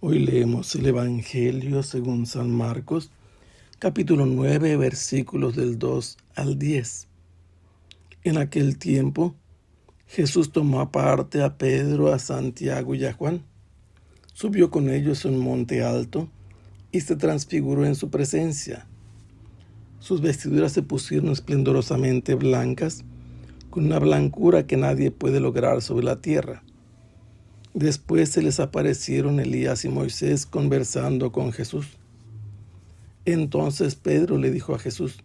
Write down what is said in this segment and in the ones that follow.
Hoy leemos el Evangelio según San Marcos, capítulo 9, versículos del 2 al 10. En aquel tiempo, Jesús tomó aparte a Pedro, a Santiago y a Juan. Subió con ellos a un monte alto y se transfiguró en su presencia. Sus vestiduras se pusieron esplendorosamente blancas, con una blancura que nadie puede lograr sobre la tierra. Después se les aparecieron Elías y Moisés conversando con Jesús. Entonces Pedro le dijo a Jesús: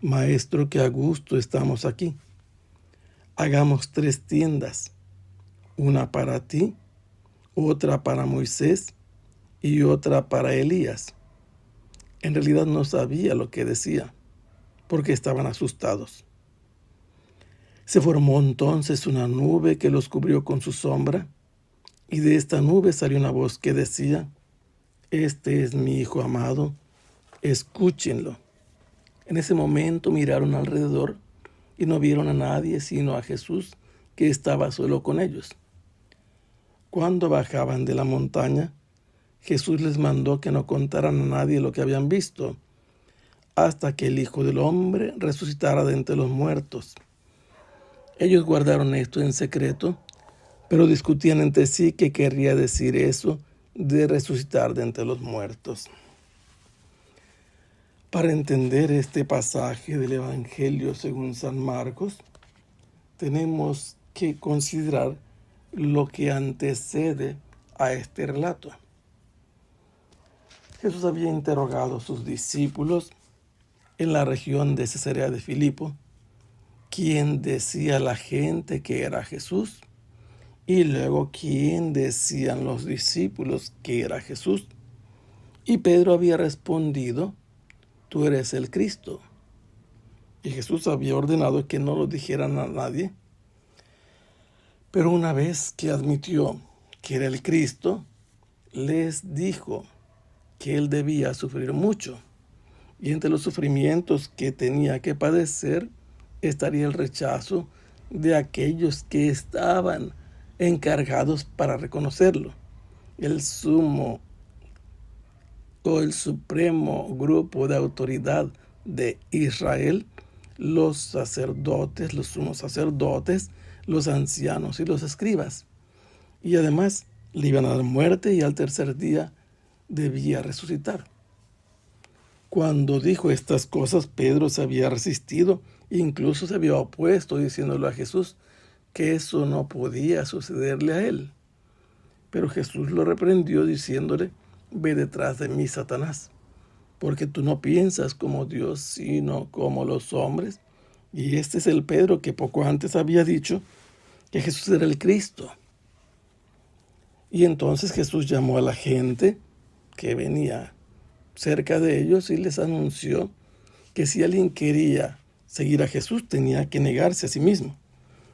Maestro, qué a gusto estamos aquí. Hagamos 3 tiendas, una para ti, otra para Moisés y otra para Elías. En realidad no sabía lo que decía, porque estaban asustados. Se formó entonces una nube que los cubrió con su sombra, y de esta nube salió una voz que decía: Este es mi Hijo amado, escúchenlo. En ese momento miraron alrededor y no vieron a nadie sino a Jesús, que estaba solo con ellos. Cuando bajaban de la montaña, Jesús les mandó que no contaran a nadie lo que habían visto, hasta que el Hijo del Hombre resucitara de entre los muertos. Ellos guardaron esto en secreto, pero discutían entre sí qué querría decir eso de resucitar de entre los muertos. Para entender este pasaje del Evangelio según San Marcos, tenemos que considerar lo que antecede a este relato. Jesús había interrogado a sus discípulos en la región de Cesarea de Filipo quién decía la gente que era Jesús, y luego quién decían los discípulos que era Jesús. Y Pedro había respondido: Tú eres el Cristo. Y Jesús había ordenado que no lo dijeran a nadie. Pero una vez que admitió que era el Cristo, les dijo que él debía sufrir mucho. Y entre los sufrimientos que tenía que padecer estaría el rechazo de aquellos que estaban encargados para reconocerlo. El sumo o el supremo grupo de autoridad de Israel, los sacerdotes, los sumos sacerdotes, los ancianos y los escribas. Y además le iban a dar muerte y al tercer día debía resucitar. Cuando dijo estas cosas, Pedro se había resistido, incluso se había opuesto, diciéndole a Jesús que eso no podía sucederle a él. Pero Jesús lo reprendió diciéndole: Ve detrás de mí, Satanás, porque tú no piensas como Dios, sino como los hombres. Y este es el Pedro que poco antes había dicho que Jesús era el Cristo. Y entonces Jesús llamó a la gente que venía cerca de ellos y les anunció que si alguien quería seguir a Jesús tenía que negarse a sí mismo.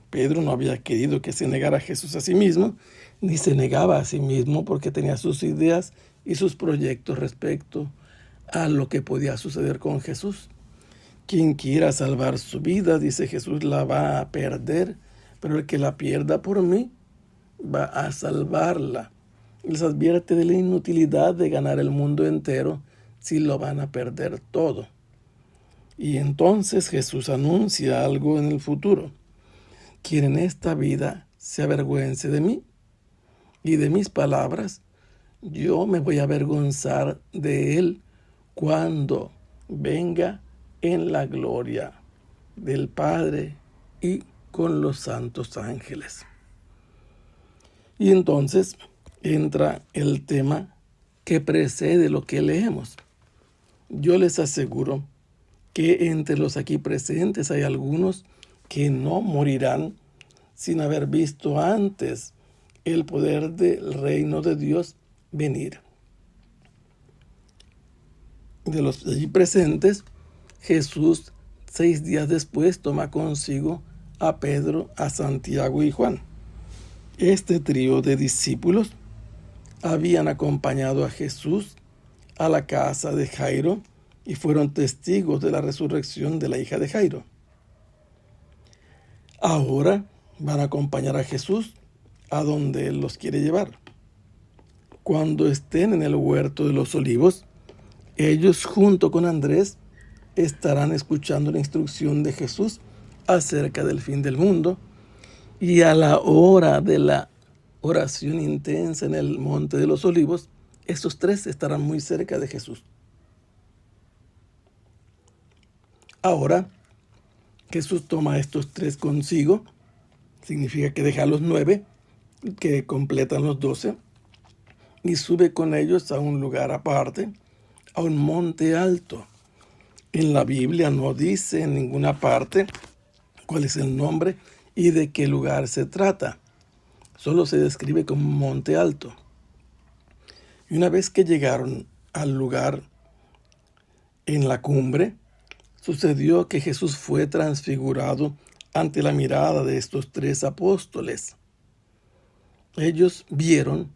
Pedro no había querido que se negara a Jesús a sí mismo, ni se negaba a sí mismo porque tenía sus ideas y sus proyectos respecto a lo que podía suceder con Jesús. Quien quiera salvar su vida, dice Jesús, la va a perder, pero el que la pierda por mí va a salvarla. Les advierte de la inutilidad de ganar el mundo entero si lo van a perder todo. Y entonces Jesús anuncia algo en el futuro: quien en esta vida se avergüence de mí y de mis palabras, yo me voy a avergonzar de él cuando venga en la gloria del Padre y con los santos ángeles. Y entonces entra el tema que precede lo que leemos. Yo les aseguro que entre los aquí presentes hay algunos que no morirán sin haber visto antes el poder del reino de Dios venir. De los allí presentes, Jesús 6 días después toma consigo a Pedro, a Santiago y Juan. Este trío de discípulos habían acompañado a Jesús a la casa de Jairo y fueron testigos de la resurrección de la hija de Jairo. Ahora van a acompañar a Jesús a donde Él los quiere llevar. Cuando estén en el huerto de los olivos, ellos junto con Andrés estarán escuchando la instrucción de Jesús acerca del fin del mundo, y a la hora de la oración intensa en el monte de los olivos, estos tres estarán muy cerca de Jesús. Ahora, Jesús toma a estos tres consigo, significa que deja a los 9, que completan los 12, y sube con ellos a un lugar aparte, a un monte alto. En la Biblia no dice en ninguna parte cuál es el nombre y de qué lugar se trata. Solo se describe como un monte alto. Y una vez que llegaron al lugar en la cumbre, sucedió que Jesús fue transfigurado ante la mirada de estos tres apóstoles. Ellos vieron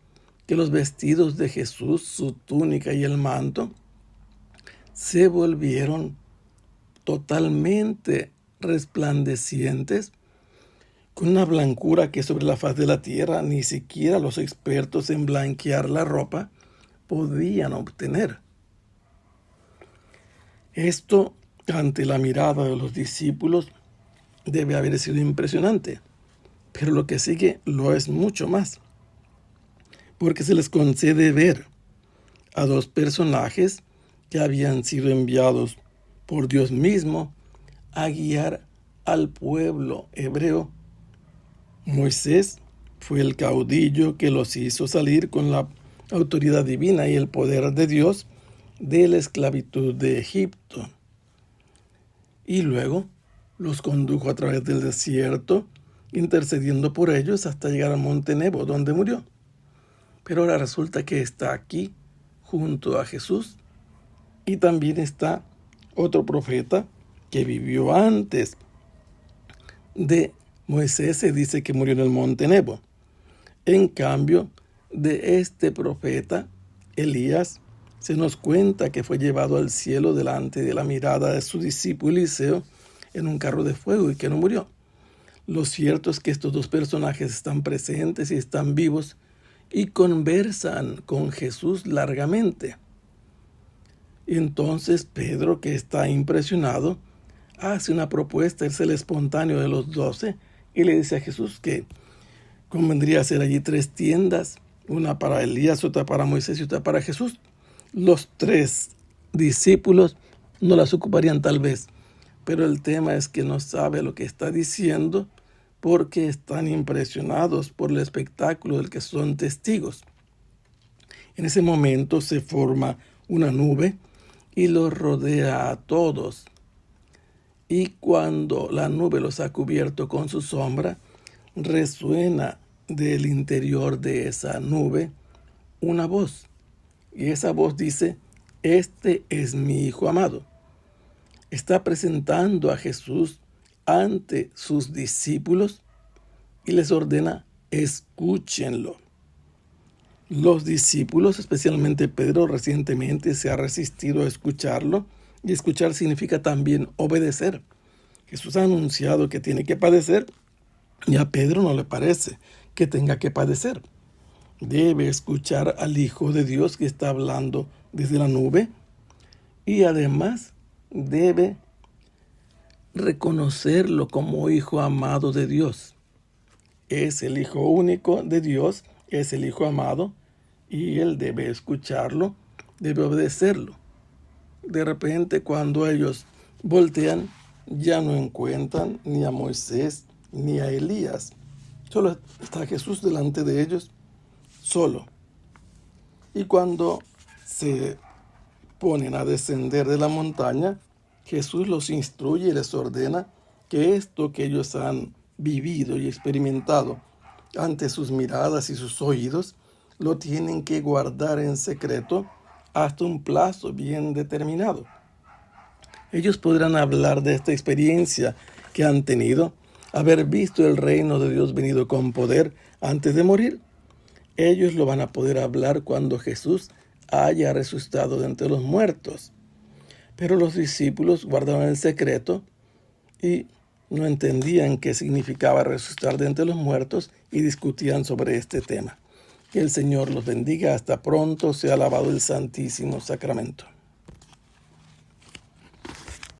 que los vestidos de Jesús, su túnica y el manto, se volvieron totalmente resplandecientes, con una blancura que sobre la faz de la tierra ni siquiera los expertos en blanquear la ropa podían obtener. Esto, ante la mirada de los discípulos, debe haber sido impresionante, pero lo que sigue lo es mucho más, porque se les concede ver a dos personajes que habían sido enviados por Dios mismo a guiar al pueblo hebreo. Moisés fue el caudillo que los hizo salir con la autoridad divina y el poder de Dios de la esclavitud de Egipto. Y luego los condujo a través del desierto, intercediendo por ellos hasta llegar al monte Nebo, donde murió. Pero ahora resulta que está aquí, junto a Jesús, y también está otro profeta que vivió antes de Moisés, se dice que murió en el monte Nebo. En cambio, de este profeta, Elías, se nos cuenta que fue llevado al cielo delante de la mirada de su discípulo Eliseo en un carro de fuego y que no murió. Lo cierto es que estos dos personajes están presentes y están vivos y conversan con Jesús largamente. Entonces Pedro, que está impresionado, hace una propuesta, es el espontáneo de los 12, y le dice a Jesús que convendría hacer allí 3 tiendas, una para Elías, otra para Moisés y otra para Jesús. Los 3 discípulos no las ocuparían tal vez, pero el tema es que no sabe lo que está diciendo porque están impresionados por el espectáculo del que son testigos. En ese momento se forma una nube y los rodea a todos. Y cuando la nube los ha cubierto con su sombra, resuena del interior de esa nube una voz. Y esa voz dice: este es mi Hijo amado. Está presentando a Jesús ante sus discípulos y les ordena: escúchenlo. Los discípulos, especialmente Pedro, recientemente se ha resistido a escucharlo, y escuchar significa también obedecer. Jesús ha anunciado que tiene que padecer y a Pedro no le parece que tenga que padecer. Debe escuchar al Hijo de Dios que está hablando desde la nube y además debe reconocerlo como Hijo amado de Dios. Es el Hijo único de Dios, es el Hijo amado, y él debe escucharlo, debe obedecerlo. De repente, cuando ellos voltean, ya no encuentran ni a Moisés ni a Elías. Solo está Jesús delante de ellos, solo. Y cuando se ponen a descender de la montaña, Jesús los instruye y les ordena que esto que ellos han vivido y experimentado ante sus miradas y sus oídos, lo tienen que guardar en secreto hasta un plazo bien determinado. Ellos podrán hablar de esta experiencia que han tenido, haber visto el reino de Dios venido con poder antes de morir. Ellos lo van a poder hablar cuando Jesús haya resucitado de entre los muertos. Pero los discípulos guardaban el secreto y no entendían qué significaba resucitar de entre los muertos y discutían sobre este tema. Que el Señor los bendiga. Hasta pronto. Sea alabado el Santísimo Sacramento.